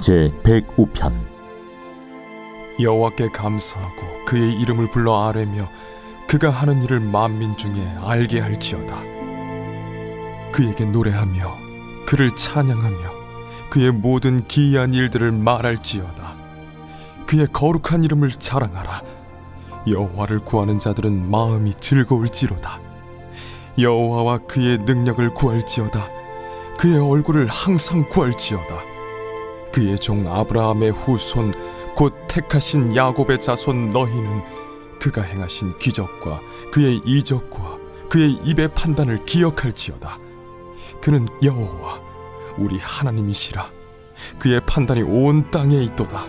제105편. 여호와께 감사하고 그의 이름을 불러 아뢰며 그가 하는 일을 만민 중에 알게 할지어다. 그에게 노래하며 그를 찬양하며 그의 모든 기이한 일들을 말할지어다. 그의 거룩한 이름을 자랑하라. 여호와를 구하는 자들은 마음이 즐거울지로다. 여호와와 그의 능력을 구할지어다. 그의 얼굴을 항상 구할지어다. 그의 종 아브라함의 후손 곧 택하신 야곱의 자손 너희는 그가 행하신 기적과 그의 이적과 그의 입의 판단을 기억할지어다. 그는 여호와 우리 하나님이시라. 그의 판단이 온 땅에 있도다.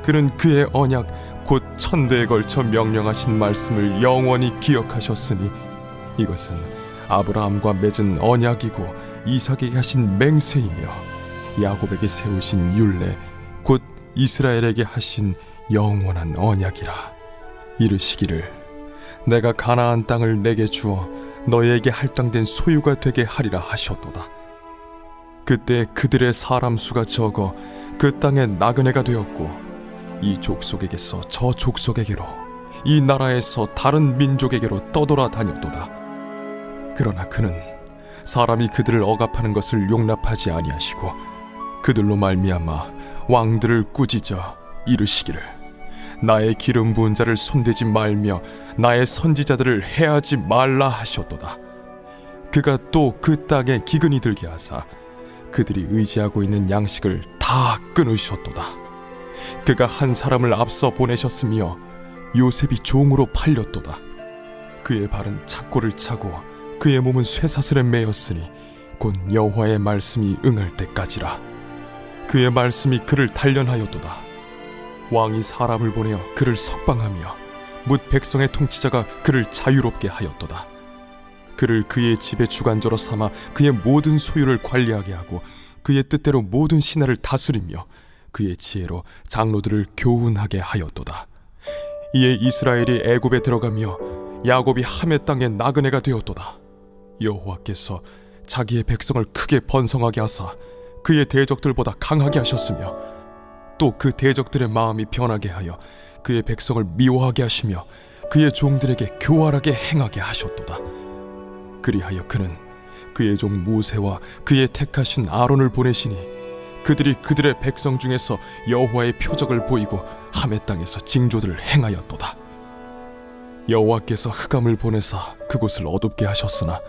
그는 그의 언약 곧 천대에 걸쳐 명령하신 말씀을 영원히 기억하셨으니 이것은 아브라함과 맺은 언약이고 이삭에게 하신 맹세이며 야곱에게 세우신 율례 곧 이스라엘에게 하신 영원한 언약이라. 이르시기를 내가 가나안 땅을 내게 주어 너희에게 할당된 소유가 되게 하리라 하셨도다. 그때 그들의 사람 수가 적어 그 땅에 나그네가 되었고 이 족속에게서 저 족속에게로 이 나라에서 다른 민족에게로 떠돌아 다녔도다. 그러나 그는 사람이 그들을 억압하는 것을 용납하지 아니하시고 그들로 말미암아 왕들을 꾸짖어 이르시기를 나의 기름 부은 자를 손대지 말며 나의 선지자들을 해하지 말라 하셨도다. 그가 또 그 땅에 기근이 들게 하사 그들이 의지하고 있는 양식을 다 끊으셨도다. 그가 한 사람을 앞서 보내셨으며 요셉이 종으로 팔렸도다. 그의 발은 착고를 차고 그의 몸은 쇠사슬에 매였으니 곧 여호와의 말씀이 응할 때까지라. 그의 말씀이 그를 단련하였도다. 왕이 사람을 보내어 그를 석방하며 뭇 백성의 통치자가 그를 자유롭게 하였도다. 그를 그의 집의 주관자로 삼아 그의 모든 소유를 관리하게 하고 그의 뜻대로 모든 신하를 다스리며 그의 지혜로 장로들을 교훈하게 하였도다. 이에 이스라엘이 애굽에 들어가며 야곱이 함의 땅에 나그네가 되었도다. 여호와께서 자기의 백성을 크게 번성하게 하사 그의 대적들보다 강하게 하셨으며 또 그 대적들의 마음이 변하게 하여 그의 백성을 미워하게 하시며 그의 종들에게 교활하게 행하게 하셨도다. 그리하여 그는 그의 종 모세와 그의 택하신 아론을 보내시니 그들이 그들의 백성 중에서 여호와의 표적을 보이고 함의 땅에서 징조들을 행하였도다. 여호와께서 흑암을 보내사 그곳을 어둡게 하셨으나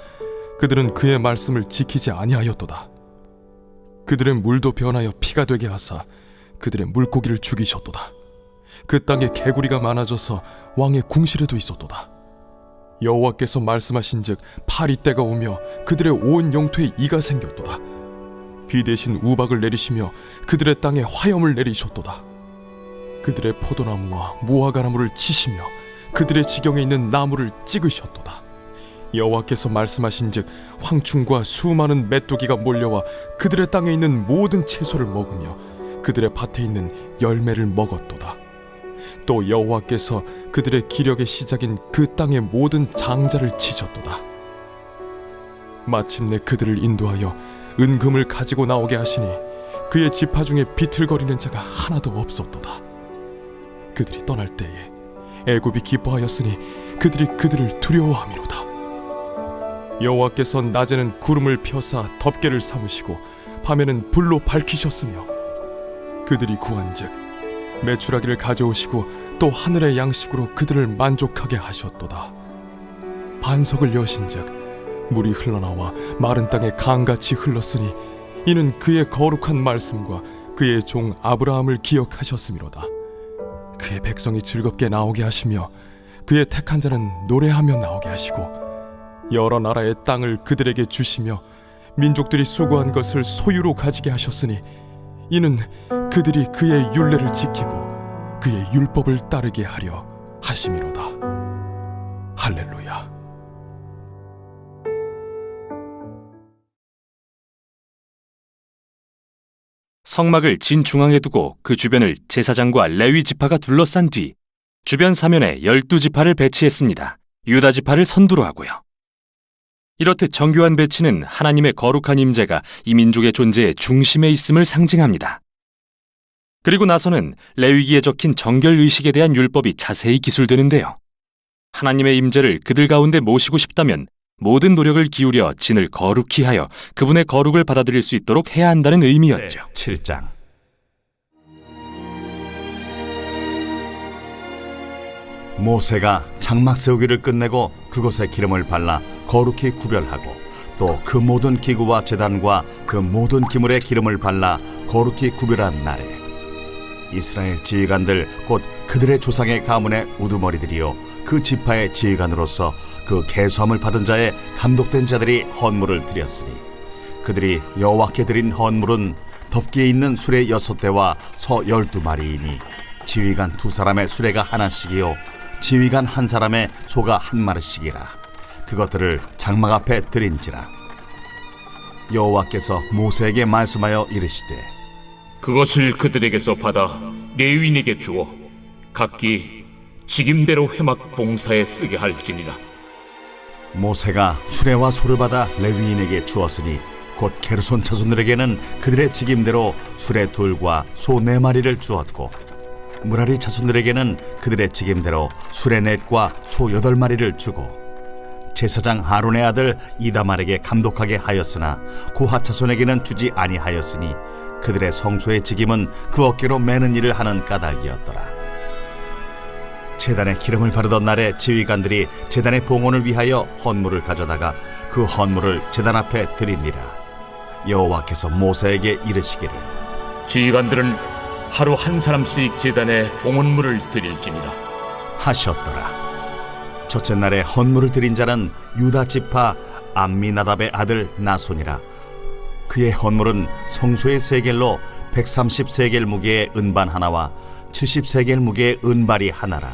그들은 그의 말씀을 지키지 아니하였도다. 그들의 물도 변하여 피가 되게 하사 그들의 물고기를 죽이셨도다. 그 땅에 개구리가 많아져서 왕의 궁실에도 있었도다. 여호와께서 말씀하신즉 파리 때가 오며 그들의 온 영토에 이가 생겼도다. 비 대신 우박을 내리시며 그들의 땅에 화염을 내리셨도다. 그들의 포도나무와 무화과나무를 치시며 그들의 지경에 있는 나무를 찍으셨도다. 여호와께서 말씀하신즉 황충과 수많은 메뚜기가 몰려와 그들의 땅에 있는 모든 채소를 먹으며 그들의 밭에 있는 열매를 먹었도다. 또 여호와께서 그들의 기력의 시작인 그 땅의 모든 장자를 치셨도다. 마침내 그들을 인도하여 은금을 가지고 나오게 하시니 그의 지파 중에 비틀거리는 자가 하나도 없었도다. 그들이 떠날 때에 애굽이 기뻐하였으니 그들이 그들을 두려워함이로다. 여호와께서 낮에는 구름을 펴사 덮개를 삼으시고 밤에는 불로 밝히셨으며 그들이 구한즉 메추라기를 가져오시고 또 하늘의 양식으로 그들을 만족하게 하셨도다. 반석을 여신즉 물이 흘러나와 마른 땅에 강같이 흘렀으니 이는 그의 거룩한 말씀과 그의 종 아브라함을 기억하셨음이로다. 그의 백성이 즐겁게 나오게 하시며 그의 택한 자는 노래하며 나오게 하시고 여러 나라의 땅을 그들에게 주시며 민족들이 수고한 것을 소유로 가지게 하셨으니 이는 그들이 그의 율례를 지키고 그의 율법을 따르게 하려 하심이로다. 할렐루야. 성막을 진중앙에 두고 그 주변을 제사장과 레위 지파가 둘러싼 뒤 주변 사면에 12지파를 배치했습니다. 유다 지파를 선두로 하고요. 이렇듯 정교한 배치는 하나님의 거룩한 임재가 이 민족의 존재의 중심에 있음을 상징합니다. 그리고 나서는 레위기에 적힌 정결의식에 대한 율법이 자세히 기술되는데요. 하나님의 임재를 그들 가운데 모시고 싶다면 모든 노력을 기울여 진을 거룩히 하여 그분의 거룩을 받아들일 수 있도록 해야 한다는 의미였죠. 7장. 모세가 장막 세우기를 끝내고 그곳에 기름을 발라 거룩히 구별하고 또 그 모든 기구와 제단과 그 모든 기물에 기름을 발라 거룩히 구별한 날에 이스라엘 지휘관들 곧 그들의 조상의 가문의 우두머리들이요 그 지파의 지휘관으로서 그 계수함을 받은 자의 감독된 자들이 헌물을 드렸으니 그들이 여호와께 드린 헌물은 덮기에 있는 수레 6대와 서 12마리이니 지휘관 2사람의 수레가 하나씩이요 지휘관 1사람의 소가 1마리씩이라 그것들을 장막 앞에 드린지라. 여호와께서 모세에게 말씀하여 이르시되 그것을 그들에게서 받아 레위인에게 주어 각기 직임대로 회막 봉사에 쓰게 할지니라. 모세가 수레와 소를 받아 레위인에게 주었으니 곧 게르손 자손들에게는 그들의 직임대로 수레 2과 소 4마리를 주었고 무라리 자손들에게는 그들의 직임대로 수레 4과 소 8마리를 주고 제사장 아론의 아들 이다말에게 감독하게 하였으나 고핫 자손에게는 주지 아니하였으니 그들의 성소의 직임은 그 어깨로 매는 일을 하는 까닭이었더라. 제단에 기름을 바르던 날에 지휘관들이 제단의 봉헌을 위하여 헌물을 가져다가 그 헌물을 제단 앞에 드립니다. 여호와께서 모세에게 이르시기를 지휘관들은 하루 1사람씩 제단에 봉헌물을 드릴지니라 하셨더라. 첫째 날에 헌물을 드린 자는 유다 지파 암미나답의 아들 나손이라. 그의 헌물은 성소의 세겔로 130세겔 무게의 은반 하나와 70세겔 무게의 은발이 하나라.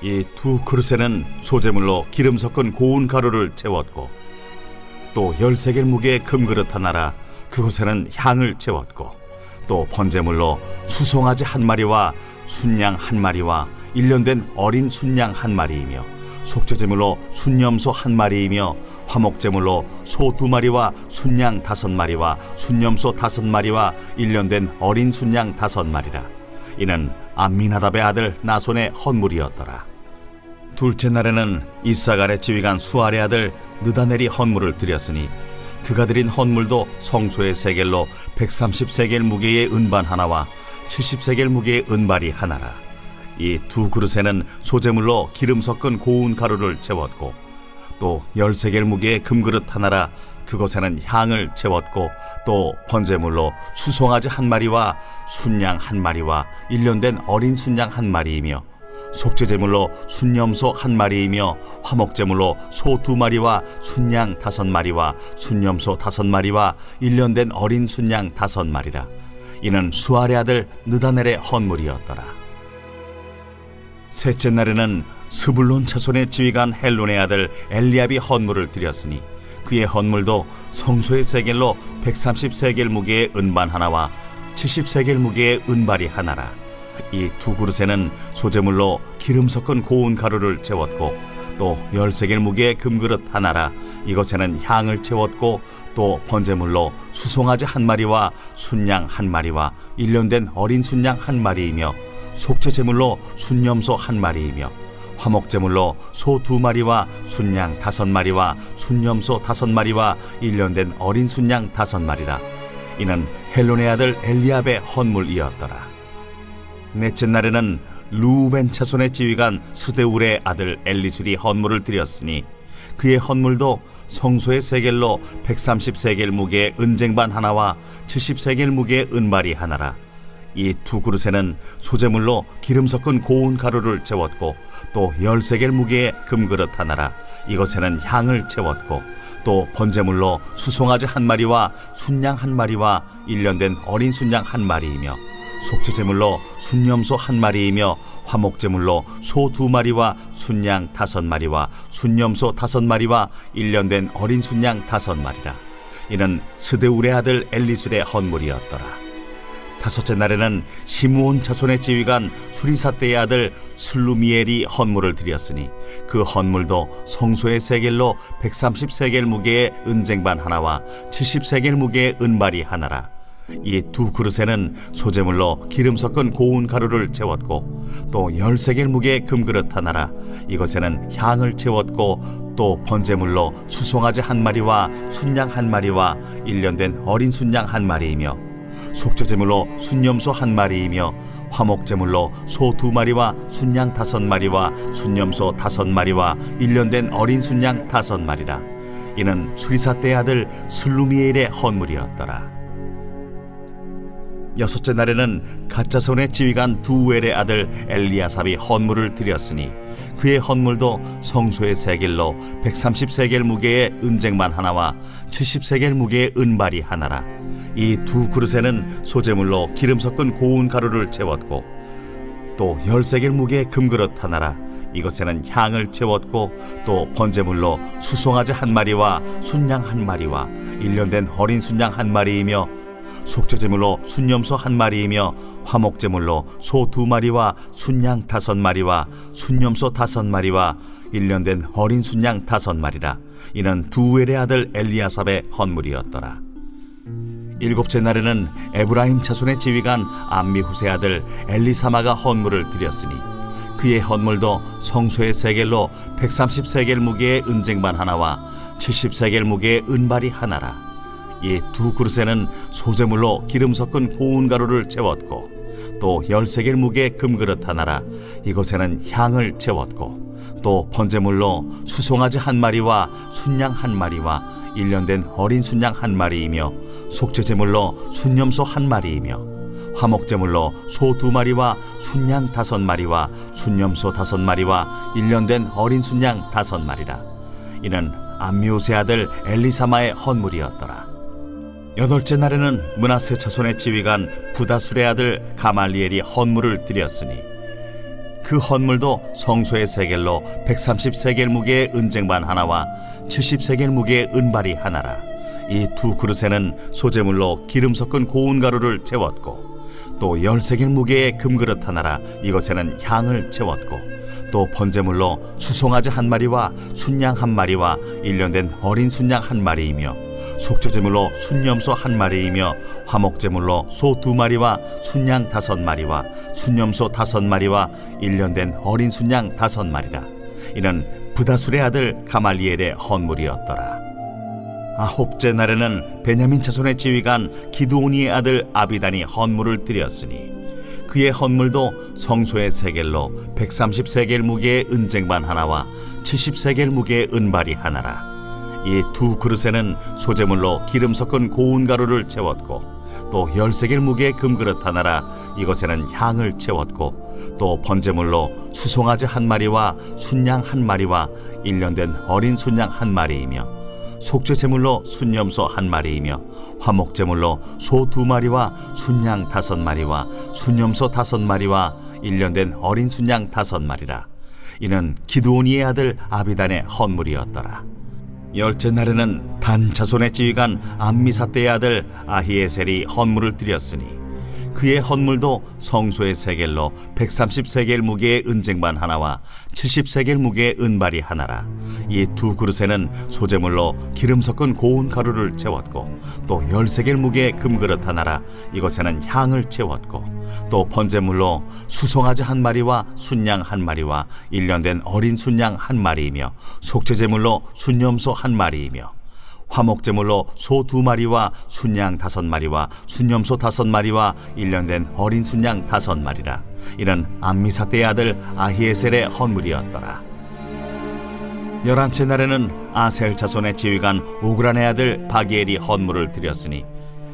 이 2 그릇에는 소재물로 기름 섞은 고운 가루를 채웠고 또 10세겔 무게의 금그릇 하나라. 그곳에는 향을 채웠고 또 번제물로 수송아지 1마리와 순양 1마리와 1년 된 어린 순양 1마리이며 속죄제물로 순염소 1마리이며 화목제물로 소 2마리와 순양 5마리와 순염소 5마리와 1년 된 어린 순양 5마리라. 이는 암미나답의 아들 나손의 헌물이었더라. 둘째 날에는 이사갈의 지휘관 수알의 아들 느다넬이 헌물을 드렸으니 그가 드린 헌물도 성소의 세겔로 130세겔 무게의 은반 하나와 70세겔 무게의 은발이 하나라. 이 2 그릇에는 소재물로 기름 섞은 고운 가루를 채웠고 또 10세겔 무게의 금그릇 하나라. 그것에는 향을 채웠고 또 번제물로 수송아지 1마리와 순양 1마리와 1년 된 어린 순양 1마리이며 속죄제물로 순염소 1마리이며 화목제물로 소 2마리와 순양 5마리와 순염소 5마리와 1년 된 어린 순양 5마리라. 이는 수알의 아들 느다넬의 헌물이었더라. 셋째 날에는 스불론 자손의 지휘관 헬론의 아들 엘리압이 헌물을 드렸으니 그의 헌물도 성소의 세겔로 130세겔 무게의 은반 하나와 70세겔 무게의 은발이 하나라. 이 2 그릇에는 소재물로 기름 섞은 고운 가루를 채웠고 또 10세겔 무게의 금그릇 하나라. 이것에는 향을 채웠고 또 번제물로 수송아지 1마리와 순양 1마리와 1년 된 어린 순양 1마리이며 속죄제물로 순염소 1마리이며 화목제물로 소 2마리와 순양 5마리와 순염소 5마리와 1년 된 어린 순양 5마리라. 이는 헬론의 아들 엘리압의 헌물이었더라. 넷째 날에는 루벤 자손의 지휘관 스데울의 아들 엘리술이 헌물을 드렸으니 그의 헌물도 성소의 세겔로 130세겔 무게의 은쟁반 하나와 70세겔 무게의 은발이 하나라. 이 2 그릇에는 소재물로 기름 섞은 고운 가루를 채웠고 또 10세겔 무게의 금그릇 하나라. 이것에는 향을 채웠고 또 번제물로 수송아지 1마리와 순양 1마리와 1년 된 어린 순양 1마리이며 속죄제물로 순염소 1마리이며 화목제물로 소 2마리와 순양 5마리와 순염소 5마리와 1년 된 어린 순양 5마리라. 이는 스데울의 아들 엘리술의 헌물이었더라. 다섯째 날에는 시므온 자손의 지휘관 수리사대의 아들 슬루미엘이 헌물을 드렸으니 그 헌물도 성소의 세겔로 130세겔 무게의 은쟁반 하나와 70세겔 무게의 은발이 하나라. 이 두 그릇에는 소재물로 기름 섞은 고운 가루를 채웠고 또 13개 무게의 금그릇 하나라 이것에는 향을 채웠고 또 번제물로 수송아지 한 마리와 순양 한 마리와 1년 된 어린 순양 한 마리이며 속죄제물로 순염소 한 마리이며 화목제물로 소 2마리와 순양 5마리와 순염소 5마리와 1년 된 어린 순양 5마리라. 이는 수리사 때 아들 슬루미엘의 헌물이었더라. 여섯째 날에는 갓자손의 지휘관 두웰의 아들 엘리아삽이 헌물을 드렸으니 그의 헌물도 성소의 세겔로 130세겔 무게의 은쟁반 하나와 70세겔 무게의 은발이 하나라. 이 두 그릇에는 소재물로 기름 섞은 고운 가루를 채웠고 또 10세겔 무게의 금그릇 하나라 이것에는 향을 채웠고 또 번제물로 수송아지 한 마리와 순양 한 마리와 1년 된 어린 순양 한 마리이며 속죄제물로 순염소 한 마리이며 화목제물로 소 2마리와 순양 5마리와 순염소 5마리와 1년 된 어린 순양 5마리라. 이는 두웰의 아들 엘리아삽의 헌물이었더라. 일곱째 날에는 에브라임 자손의 지휘관 암미후세 아들 엘리사마가 헌물을 드렸으니 그의 헌물도 성소의 세겔로 130세겔 무게의 은쟁반 하나와 70세겔 무게의 은발이 하나라. 이 두 그릇에는 소재물로 기름 섞은 고운 가루를 채웠고 또 10세겔 무게의 금그릇 하나라 이것에는 향을 채웠고 또 번제물로 수송아지 한 마리와 순양 한 마리와 1년 된 어린 순양 한 마리이며 속죄제물로 순염소 한 마리이며 화목제물로 소 2마리와 순양 5마리와 순염소 5마리와 1년 된 어린 순양 5마리라. 이는 암미우세 아들 엘리사마의 헌물이었더라. 여덟째 날에는 므낫세 자손의 지휘관 부다술의 아들 가말리엘이 헌물을 드렸으니 그 헌물도 성소의 세겔로 130세겔 무게의 은쟁반 하나와 70세겔 무게의 은발이 하나라. 이 두 그릇에는 소재물로 기름 섞은 고운 가루를 채웠고 또 10세겔 무게의 금그릇 하나라 이것에는 향을 채웠고 또 번제물로 수송아지 한 마리와 순양 한 마리와 1년 된 어린 순양 한 마리이며 속죄제물로 순염소 한 마리이며 화목제물로 소 2마리와 순양 5마리와 순염소 5마리와 1년 된 어린 순양 5마리라. 이는 부다술의 아들 가말리엘의 헌물이었더라. 아홉째 날에는 베냐민 자손의 지휘관 기드오니의 아들 아비단이 헌물을 드렸으니 그의 헌물도 성소의 세겔로 130세겔 무게의 은쟁반 하나와 70세겔 무게의 은발이 하나라. 이 두 그릇에는 소재물로 기름 섞은 고운 가루를 채웠고 또 10세겔 무게의 금그릇 하나라 이것에는 향을 채웠고 또 번제물로 수송아지 한 마리와 순양 한 마리와 1년 된 어린 순양 한 마리이며 속죄제물로 순염소 한 마리이며 화목제물로 소 2마리와 순양 5마리와 순염소 5마리와 1년 된 어린 순양 5마리라. 이는 기드오니의 아들 아비단의 헌물이었더라. 열째 날에는 단 자손의 지휘관 암미사대의 아들 아히에셀이 헌물을 드렸으니 그의 헌물도 성소의 세겔로 130세겔 무게의 은쟁반 하나와 70세겔 무게의 은발이 하나라. 이 두 그릇에는 소재물로 기름 섞은 고운 가루를 채웠고 또 10세겔 무게의 금그릇 하나라 이것에는 향을 채웠고 또 번제물로 수송아지 한 마리와 순양 한 마리와 1년 된 어린 순양 한 마리이며 속죄제물로 순염소 한 마리이며 화목제물로 소 2마리와 순양 5마리와 순염소 5마리와 1년 된 어린 순양 5마리라. 이는 암미사대의 아들 아히에셀의 헌물이었더라. 11째 날에는 아셀 자손의 지휘관 오그란의 아들 바기엘이 헌물을 드렸으니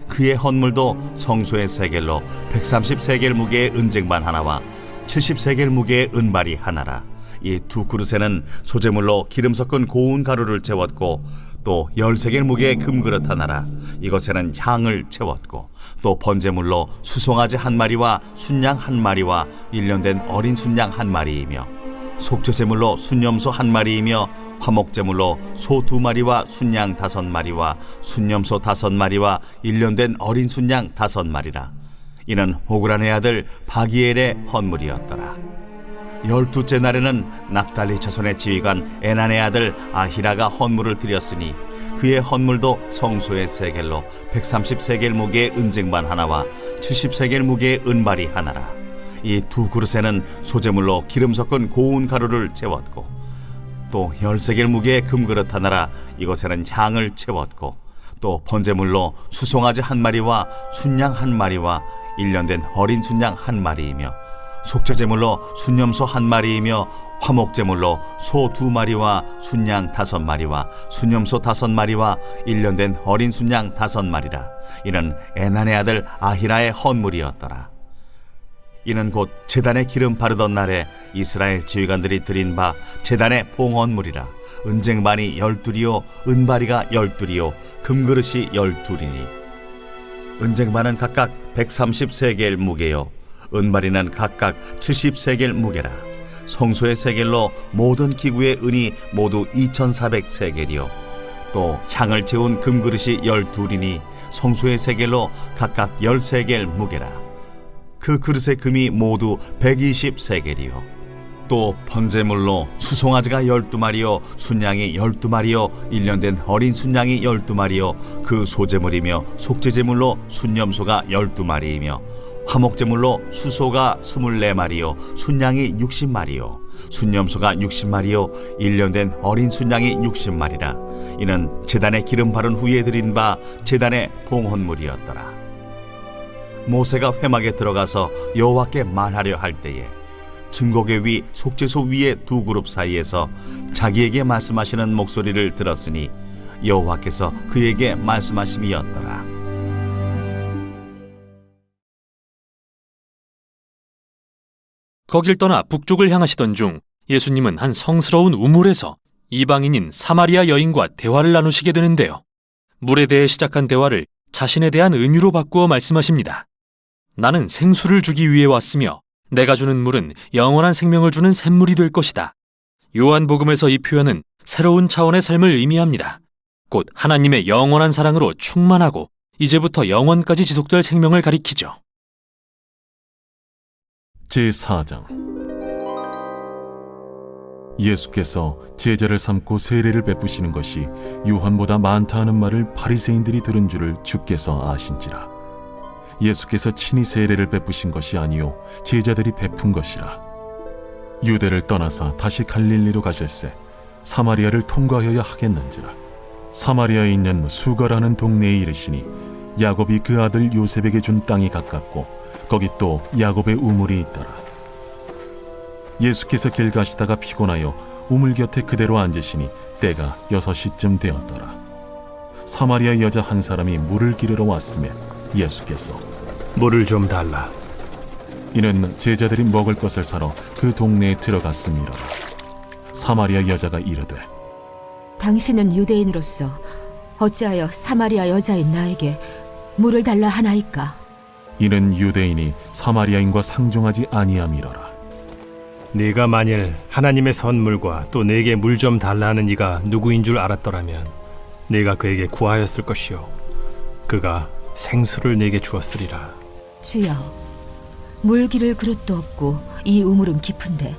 그의 헌물도 성소의 세겔로 130세겔 무게의 은쟁반 하나와 70세겔 무게의 은발이 하나라. 이 두 그릇에는 소재물로 기름 섞은 고운 가루를 채웠고 또 10세겔 무게의 금그릇 하나라 이것에는 향을 채웠고 또 번제물로 수송아지 한 마리와 순양 한 마리와 1년 된 어린 순양 한 마리이며 속죄제물로 순염소 한 마리이며 화목제물로 소 2마리와 순양 5마리와 순염소 5마리와 1년 된 어린 순양 5마리라. 이는 오그란의 아들 바기엘의 헌물이었더라. 12째 날에는 납달리 자손의 지휘관 에난의 아들 아히라가 헌물을 드렸으니 그의 헌물도 성소의 세겔로 130세겔 무게의 은쟁반 하나와 70세겔 무게의 은발이 하나라. 이 두 그릇에는 소재물로 기름 섞은 고운 가루를 채웠고 또 10세겔 무게의 금그릇 하나라. 이것에는 향을 채웠고 또 번제물로 수송아지 한 마리와 순양 한 마리와 1년 된 어린 순양 한 마리이며 속죄제물로 순염소 한 마리이며 화목제물로 소 2마리와 순양 5마리와 순염소 5마리와 1년 된 어린 순양 5마리라. 이는 에난의 아들 아히라의 헌물이었더라. 이는 곧 제단에 기름 바르던 날에 이스라엘 지휘관들이 드린 바 제단의 봉헌물이라. 은쟁반이 12이요 은바리가 12이요 금그릇이 12이니 은쟁반은 각각 130세겔 무게요 은바리는 각각 70세겔 무게라. 성소의 세겔로 모든 기구의 은이 모두 2400세겔이요 또 향을 채운 금그릇이 12이니 성소의 세겔로 각각 10세겔 무게라. 그 그릇의 금이 모두 120세겔이요 또 번제물로 수송아지가 12마리요 순양이 12마리요 1년 된 어린 순양이 12마리요 그 소제물이며 속죄제물로 순염소가 12마리이며 화목제물로 수소가 24마리요 순양이 60마리요 순염소가 60마리요 1년 된 어린 순양이 60마리라. 이는 제단에 기름 바른 후에 드린 바 제단의 봉헌물이었더라. 모세가 회막에 들어가서 여호와께 말하려 할 때에 증거궤 위 속죄소 위의 두 그룹 사이에서 자기에게 말씀하시는 목소리를 들었으니 여호와께서 그에게 말씀하심이었더라. 거길 떠나 북쪽을 향하시던 중 예수님은 한 성스러운 우물에서 이방인인 사마리아 여인과 대화를 나누시게 되는데요. 물에 대해 시작한 대화를 자신에 대한 은유로 바꾸어 말씀하십니다. 나는 생수를 주기 위해 왔으며 내가 주는 물은 영원한 생명을 주는 샘물이 될 것이다. 요한복음에서 이 표현은 새로운 차원의 삶을 의미합니다. 곧 하나님의 영원한 사랑으로 충만하고 이제부터 영원까지 지속될 생명을 가리키죠. 제4장 예수께서 제자를 삼고 세례를 베푸시는 것이 요한보다 많다 하는 말을 바리새인들이 들은 줄을 주께서 아신지라. 예수께서 친히 세례를 베푸신 것이 아니요 제자들이 베푼 것이라. 유대를 떠나사 다시 갈릴리로 가실새 사마리아를 통과하여야 하겠는지라. 사마리아에 있는 수가라는 동네에 이르시니 야곱이 그 아들 요셉에게 준 땅이 가깝고 거기 또 야곱의 우물이 있더라. 예수께서 길 가시다가 피곤하여 우물 곁에 그대로 앉으시니 때가 6시쯤 되었더라. 사마리아 여자 한 사람이 물을 기르러 왔으며 예수께서 물을 좀 달라. 이는 제자들이 먹을 것을 사러 그 동네에 들어갔음이로라. 사마리아 여자가 이르되 당신은 유대인으로서 어찌하여 사마리아 여자인 나에게 물을 달라 하나이까? 이는 유대인이 사마리아인과 상종하지 아니함이로라. 네가 만일 하나님의 선물과 또 내게 물 좀 달라 하는 이가 누구인 줄 알았더라면 네가 그에게 구하였을 것이요 그가 생수를 내게 주었으리라. 주여, 물 기를 그릇도 없고 이 우물은 깊은데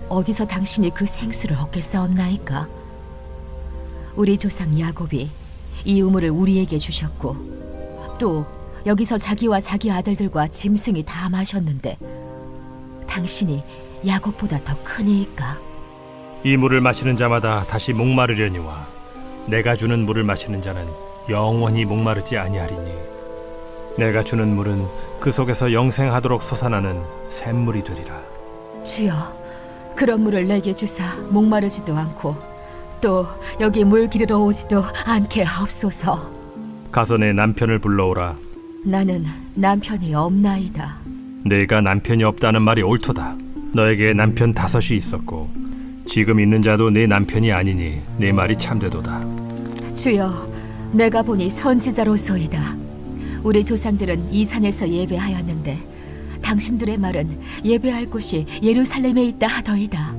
어디서 당신이 그 생수를 얻겠사옵나이까? 우리 조상 야곱이 이 우물을 우리에게 주셨고 또 여기서 자기와 자기 아들들과 짐승이 다 마셨는데 당신이 야곱보다 더 크니이까? 이 물을 마시는 자마다 다시 목마르려니와 내가 주는 물을 마시는 자는 영원히 목마르지 아니하리니 내가 주는 물은 그 속에서 영생하도록 솟아나는 샘물이 되리라. 주여, 그런 물을 내게 주사 목마르지도 않고 또 여기 물 기르러 오지도 않게 하옵소서. 가서 내 남편을 불러오라. 나는 남편이 없나이다. 내가 남편이 없다는 말이 옳도다. 너에게 남편 5이 있었고 지금 있는 자도 내 남편이 아니니 내 말이 참되도다. 주여, 내가 보니 선지자로소이다. 우리 조상들은 이 산에서 예배하였는데 당신들의 말은 예배할 곳이 예루살렘에 있다 하더이다.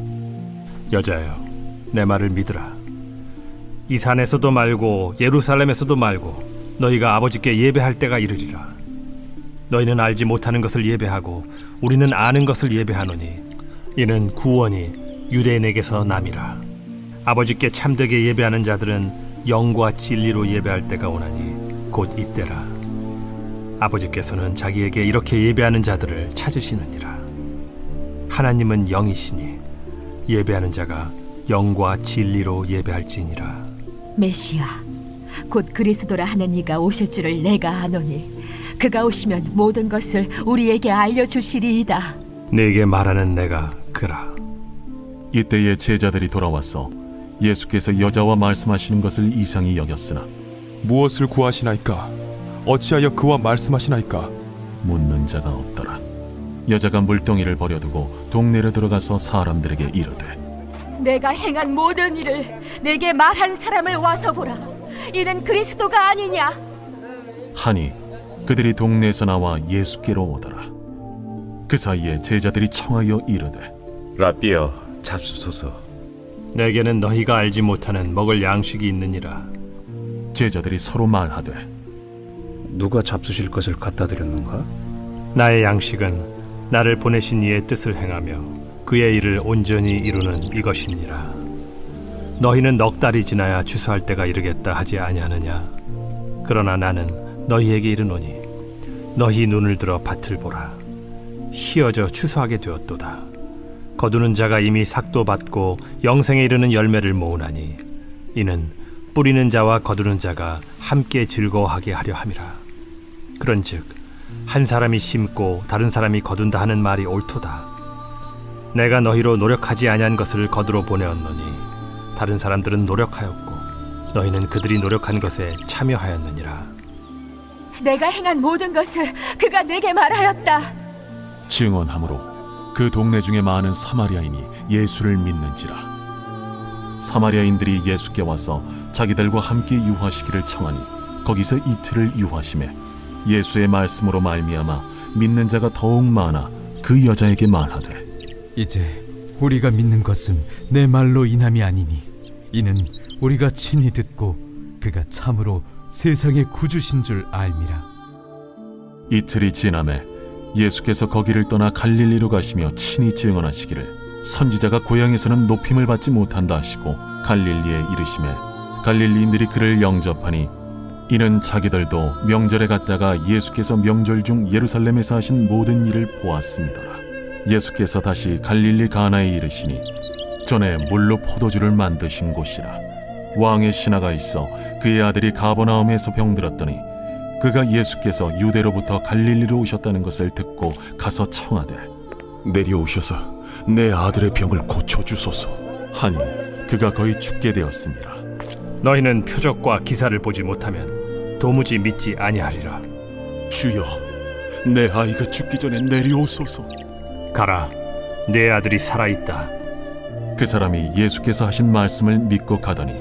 여자여, 내 말을 믿으라. 이 산에서도 말고 예루살렘에서도 말고 너희가 아버지께 예배할 때가 이르리라. 너희는 알지 못하는 것을 예배하고 우리는 아는 것을 예배하노니 이는 구원이 유대인에게서 남이라. 아버지께 참되게 예배하는 자들은 영과 진리로 예배할 때가 오나니 곧 이때라. 아버지께서는 자기에게 이렇게 예배하는 자들을 찾으시느니라. 하나님은 영이시니 예배하는 자가 영과 진리로 예배할지니라. 메시아, 곧 그리스도라 하는 이가 오실 줄을 내가 아노니 그가 오시면 모든 것을 우리에게 알려주시리이다. 네게 말하는 내가 그라. 이때에 제자들이 돌아와서 예수께서 여자와 말씀하시는 것을 이상히 여겼으나 무엇을 구하시나이까? 어찌하여 그와 말씀하시나이까? 묻는 자가 없더라. 여자가 물동이를 버려두고 동네로 들어가서 사람들에게 이르되 내가 행한 모든 일을 내게 말한 사람을 와서 보라. 이는 그리스도가 아니냐? 하니 그들이 동네에서 나와 예수께로 오더라. 그 사이에 제자들이 청하여 이르되 라삐여 잡수소서. 내게는 너희가 알지 못하는 먹을 양식이 있느니라. 제자들이 서로 말하되 누가 잡수실 것을 갖다 드렸는가? 나의 양식은 나를 보내신 이의 뜻을 행하며 그의 일을 온전히 이루는 이것이니라. 너희는 넉 달이 지나야 추수할 때가 이르겠다 하지 아니하느냐? 그러나 나는 너희에게 이르노니 너희 눈을 들어 밭을 보라. 희어져 추수하게 되었도다. 거두는 자가 이미 삭도 받고 영생에 이르는 열매를 모으나니 이는 뿌리는 자와 거두는 자가 함께 즐거워하게 하려 함이라. 그런즉 한 사람이 심고 다른 사람이 거둔다 하는 말이 옳도다. 내가 너희로 노력하지 아니한 것을 거두러 보내었노니 다른 사람들은 노력하였고 너희는 그들이 노력한 것에 참여하였느니라. 내가 행한 모든 것을 그가 내게 말하였다. 증언하므로 그 동네 중에 많은 사마리아인이 예수를 믿는지라. 사마리아인들이 예수께 와서 자기들과 함께 유하시기를 청하니 거기서 이틀을 유하심에 예수의 말씀으로 말미암아 믿는 자가 더욱 많아 그 여자에게 말하되 이제 우리가 믿는 것은 내 말로 인함이 아니니 이는 우리가 친히 듣고 그가 참으로 세상의 구주신 줄 알미라. 이틀이 지남에 예수께서 거기를 떠나 갈릴리로 가시며 친히 증언하시기를 선지자가 고향에서는 높임을 받지 못한다 하시고 갈릴리에 이르시매 갈릴리인들이 그를 영접하니 이는 자기들도 명절에 갔다가 예수께서 명절 중 예루살렘에서 하신 모든 일을 보았습니다라. 예수께서 다시 갈릴리 가나에 이르시니 전에 물로 포도주를 만드신 곳이라. 왕의 신하가 있어 그의 아들이 가버나움에서 병들었더니 그가 예수께서 유대로부터 갈릴리로 오셨다는 것을 듣고 가서 청하되 내려오셔서 내 아들의 병을 고쳐주소서. 하니 그가 거의 죽게 되었습니다. 너희는 표적과 기사를 보지 못하면 도무지 믿지 아니하리라. 주여, 내 아이가 죽기 전에 내려오소서. 가라, 내 아들이 살아있다. 그 사람이 예수께서 하신 말씀을 믿고 가더니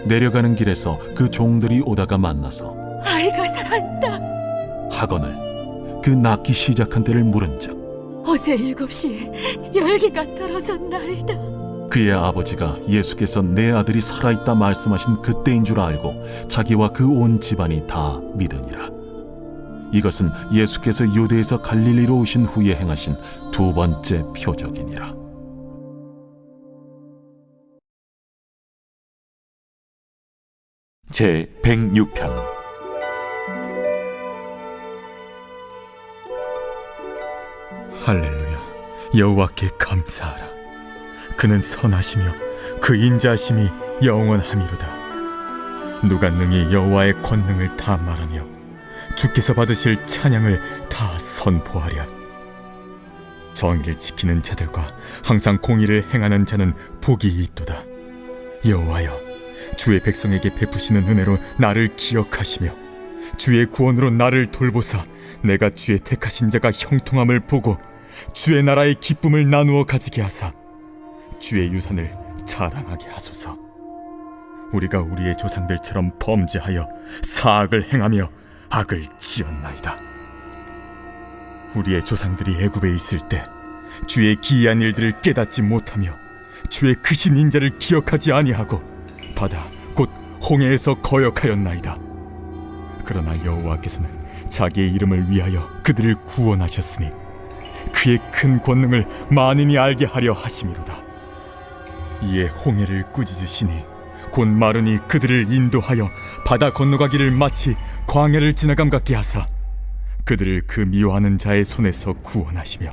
내려가는 길에서 그 종들이 오다가 만나서 아이가 살아있다. 하거늘 그 낳기 시작한 때를 물은즉 어제 7시에 열기가 떨어졌나이다. 그의 아버지가 예수께서 내 아들이 살아있다 말씀하신 그때인 줄 알고 자기와 그 온 집안이 다 믿으니라. 이것은 예수께서 유대에서 갈릴리로 오신 후에 행하신 두 번째 표적이니라. 제 106편 할렐루야. 여호와께 감사하라. 그는 선하시며 그 인자하심이 영원함이로다. 누가 능히 여호와의 권능을 다 말하며 주께서 받으실 찬양을 다 선포하랴. 정의를 지키는 자들과 항상 공의를 행하는 자는 복이 있도다. 여호와여, 주의 백성에게 베푸시는 은혜로 나를 기억하시며 주의 구원으로 나를 돌보사 내가 주의 택하신 자가 형통함을 보고 주의 나라의 기쁨을 나누어 가지게 하사 주의 유산을 자랑하게 하소서. 우리가 우리의 조상들처럼 범죄하여 사악을 행하며 악을 지었나이다. 우리의 조상들이 애굽에 있을 때 주의 기이한 일들을 깨닫지 못하며 주의 크신 인자를 기억하지 아니하고 바다 곧 홍해에서 거역하였나이다. 그러나 여호와께서는 자기의 이름을 위하여 그들을 구원하셨으니 그의 큰 권능을 만인이 알게 하려 하심이로다. 이에 홍해를 꾸짖으시니 곧 마르니 그들을 인도하여 바다 건너가기를 마치 광야를 지나감 같게 하사 그들을 그 미워하는 자의 손에서 구원하시며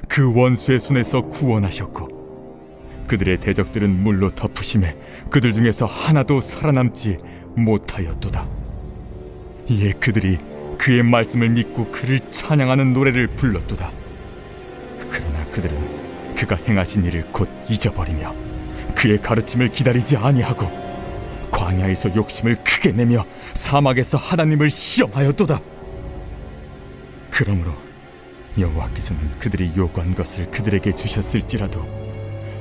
그 원수의 손에서 구원하셨고 그들의 대적들은 물로 덮으심에 그들 중에서 하나도 살아남지 못하였도다. 이에 그들이 그의 말씀을 믿고 그를 찬양하는 노래를 불렀도다. 그러나 그들은 그가 행하신 일을 곧 잊어버리며 그의 가르침을 기다리지 아니하고 광야에서 욕심을 크게 내며 사막에서 하나님을 시험하였도다. 그러므로 여호와께서는 그들이 요구한 것을 그들에게 주셨을지라도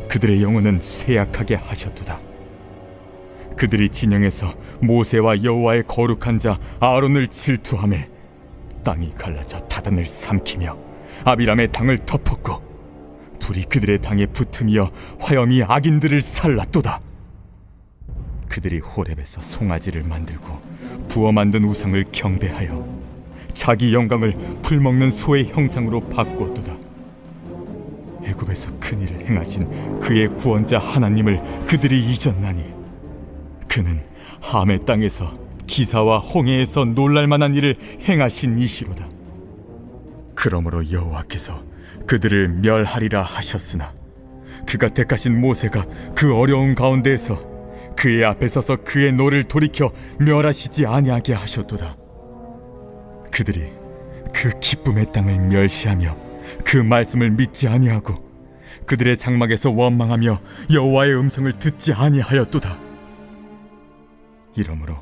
그들의 영혼은 쇠약하게 하셨도다. 그들이 진영에서 모세와 여호와의 거룩한 자 아론을 질투하며 땅이 갈라져 다단을 삼키며 아비람의 당을 덮었고 불이 그들의 당에 붙으며 화염이 악인들을 살랐도다. 그들이 호렙에서 송아지를 만들고 부어 만든 우상을 경배하여 자기 영광을 풀먹는 소의 형상으로 바꾸었도다. 애굽에서 큰 일을 행하신 그의 구원자 하나님을 그들이 잊었나니 그는 함의 땅에서 기사와 홍해에서 놀랄만한 일을 행하신 이시로다. 그러므로 여호와께서 그들을 멸하리라 하셨으나 그가 택하신 모세가 그 어려운 가운데에서 그의 앞에 서서 그의 노를 돌이켜 멸하시지 아니하게 하셨도다. 그들이 그 기쁨의 땅을 멸시하며 그 말씀을 믿지 아니하고 그들의 장막에서 원망하며 여호와의 음성을 듣지 아니하였도다. 이러므로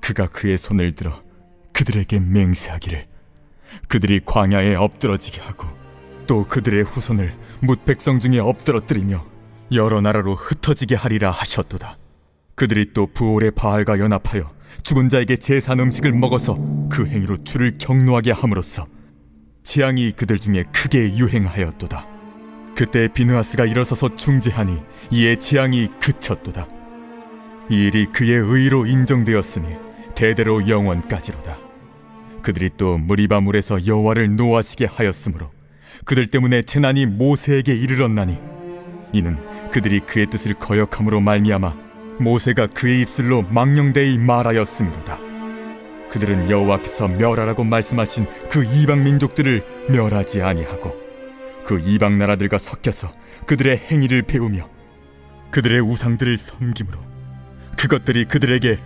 그가 그의 손을 들어 그들에게 맹세하기를 그들이 광야에 엎드러지게 하고 또 그들의 후손을 뭇 백성 중에 엎드러뜨리며 여러 나라로 흩어지게 하리라 하셨도다. 그들이 또 부올의 바알과 연합하여 죽은 자에게 제사한 음식을 먹어서 그 행위로 주를 경노하게 함으로써 재앙이 그들 중에 크게 유행하였도다. 그때 비느하스가 일어서서 중재하니 이에 재앙이 그쳤도다. 이 일이 그의 의로 인정되었으니 대대로 영원까지로다. 그들이 또 무리바 물에서 여호와를 노하시게 하였으므로 그들 때문에 재난이 모세에게 이르렀나니 이는 그들이 그의 뜻을 거역함으로 말미암아 모세가 그의 입술로 망령되이 말하였음이로다. 그들은 여호와께서 멸하라고 말씀하신 그 이방 민족들을 멸하지 아니하고 그 이방 나라들과 섞여서 그들의 행위를 배우며 그들의 우상들을 섬김으로 그것들이 그들에게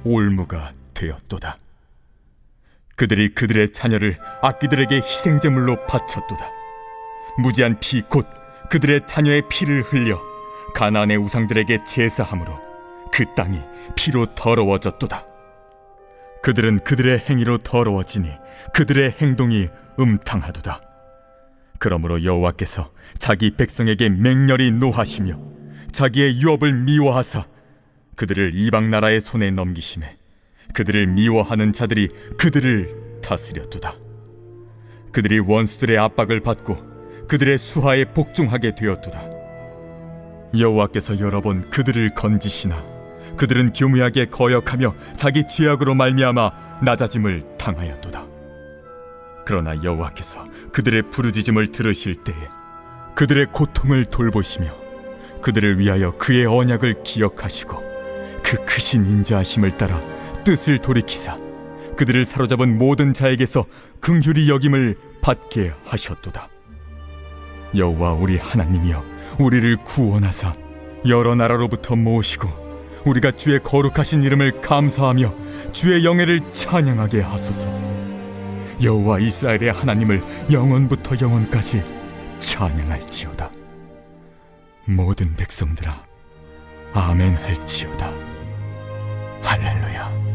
올무가 되었도다. 그들이 그들의 자녀를 악기들에게 희생제물로 바쳤도다. 무지한 피 곧 그들의 자녀의 피를 흘려 가나안의 우상들에게 제사함으로 그 땅이 피로 더러워졌도다. 그들은 그들의 행위로 더러워지니 그들의 행동이 음탕하도다. 그러므로 여호와께서 자기 백성에게 맹렬히 노하시며 자기의 유업을 미워하사 그들을 이방 나라의 손에 넘기심에 그들을 미워하는 자들이 그들을 다스렸도다. 그들이 원수들의 압박을 받고 그들의 수하에 복종하게 되었도다. 여호와께서 여러 번 그들을 건지시나 그들은 교묘하게 거역하며 자기 죄악으로 말미암아 낮아짐을 당하였도다. 그러나 여호와께서 그들의 부르짖음을 들으실 때에 그들의 고통을 돌보시며 그들을 위하여 그의 언약을 기억하시고 그 크신 인자하심을 따라 뜻을 돌이키사 그들을 사로잡은 모든 자에게서 긍휼히 여김을 받게 하셨도다. 여호와 우리 하나님이여 우리를 구원하사 여러 나라로부터 모으시고 우리가 주의 거룩하신 이름을 감사하며 주의 영예를 찬양하게 하소서. 여호와 이스라엘의 하나님을 영원부터 영원까지 찬양할지어다. 모든 백성들아 아멘 할지어다. 할렐루야.